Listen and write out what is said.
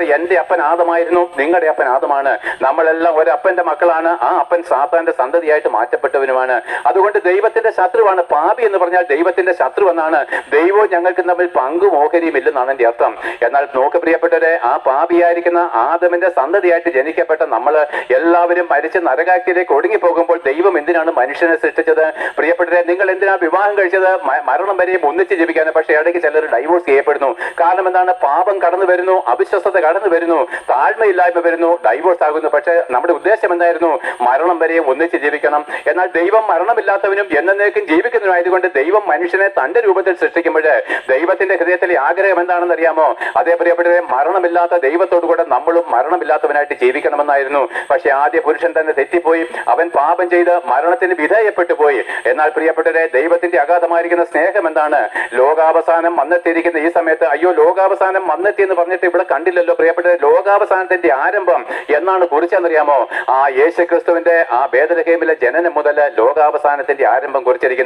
എന്റെ അപ്പൻ ആദമായിരുന്നു, നിങ്ങളുടെ അപ്പൻ ആദമാണ്. നമ്മളെല്ലാം ഒരു അപ്പന്റെ മക്കളാണ്. ആ അപ്പൻ സാത്താന്റെ സന്തതിയായിട്ട് മാറ്റപ്പെട്ടവനുമാണ്. അതുകൊണ്ട് ദൈവത്തിന്റെ ശത്രുവാണ് പാപി എന്ന് പറഞ്ഞാൽ ദൈവത്തിന്റെ ശത്രു എന്നാണ്. ദൈവവും ഞങ്ങൾക്ക് തമ്മിൽ പങ്കും ഓഹരിയും ഇല്ലെന്നാണ് എന്റെ അർത്ഥം. എന്നാൽ നോക്ക് പ്രിയപ്പെട്ടവരെ, ആ പാപിയായിരിക്കുന്ന ആദമിന്റെ സന്തതിയായിട്ട് ജനിക്കപ്പെട്ട നമ്മൾ എല്ലാവരും മരിച്ച് നരകാഗ്നിയിലേക്ക് ഒടുങ്ങിപ്പോകുമ്പോൾ ദൈവം എന്തിനാണ് മനുഷ്യനെ സൃഷ്ടിച്ചത്? പ്രിയപ്പെട്ടവരെ, നിങ്ങൾ എന്തിനാ വിവാഹം കഴിച്ചത്? മരണം വരെയും ഒന്നിച്ച് ജീവിക്കാൻ. പക്ഷേ ഇടയ്ക്ക് ചിലർ ഡൈവോഴ്സ് ചെയ്യപ്പെടുന്നു. കാരണം എന്താണ്? പാപം കടന്നു വരുന്നു, അവിശ്വസ്തത കടന്നു വരുന്നു, താഴ്മയില്ലായ്മ വരുന്നു, ഡൈവോഴ്സ് ആകുന്നു. പക്ഷെ നമ്മുടെ ഉദ്ദേശം എന്തായിരുന്നു? മരണം വരെയും ഒന്നിച്ച് ജീവിക്കണം. എന്നാൽ ദൈവം മരണമില്ലാത്തവനും എന്നേക്കും ജീവിക്കുന്നതിനായതുകൊണ്ട് ദൈവം മനുഷ്യനെ തന്റെ രൂപത്തിൽ സൃഷ്ടിക്കുമ്പോൾ ദൈവത്തിന്റെ ഹൃദയത്തിലെ ആഗ്രഹം എന്താണെന്ന് അറിയാമോ? അതേ പ്രിയപ്പെട്ടവരെ, മരണമില്ലാത്ത ദൈവത്തോടുകൂടെ നമ്മളും മരണമില്ലാത്തവനായിട്ട് ജീവിക്കണമെന്നായിരുന്നു. പക്ഷെ ആദ്യ പുരുഷൻ തന്നെ തെറ്റിപ്പോയി. അവൻ പാപം ചെയ്ത് മരണത്തിന് വിധേയപ്പെട്ടു പോയി. എന്നാൽ പ്രിയപ്പെട്ടവരെ, ദൈവത്തിന്റെ അഗാധമായിരിക്കുന്ന സ്നേഹം എന്താണ്? ലോകാവസാനം വന്നെത്തിയിരിക്കുന്ന ഈ സമയത്ത്, അയ്യോ ലോകാവസാനം വന്നെത്തി എന്ന് പറഞ്ഞിട്ട് ഇവിടെ കണ്ടില്ലല്ലോ. പ്രിയപ്പെട്ടവരെ, ലോകാവസാനത്തിന്റെ ആരംഭം എന്നാണ് കുറിച്ചെന്നറിയാമോ? ആ യേശു ക്രിസ്തുവിന്റെ ആ ബേത്ലഹേമിലെ ജനനം മുതൽ ലോകാവസാനത്തിന്റെ ആരംഭം കുറിച്ചിരിക്കുന്നു.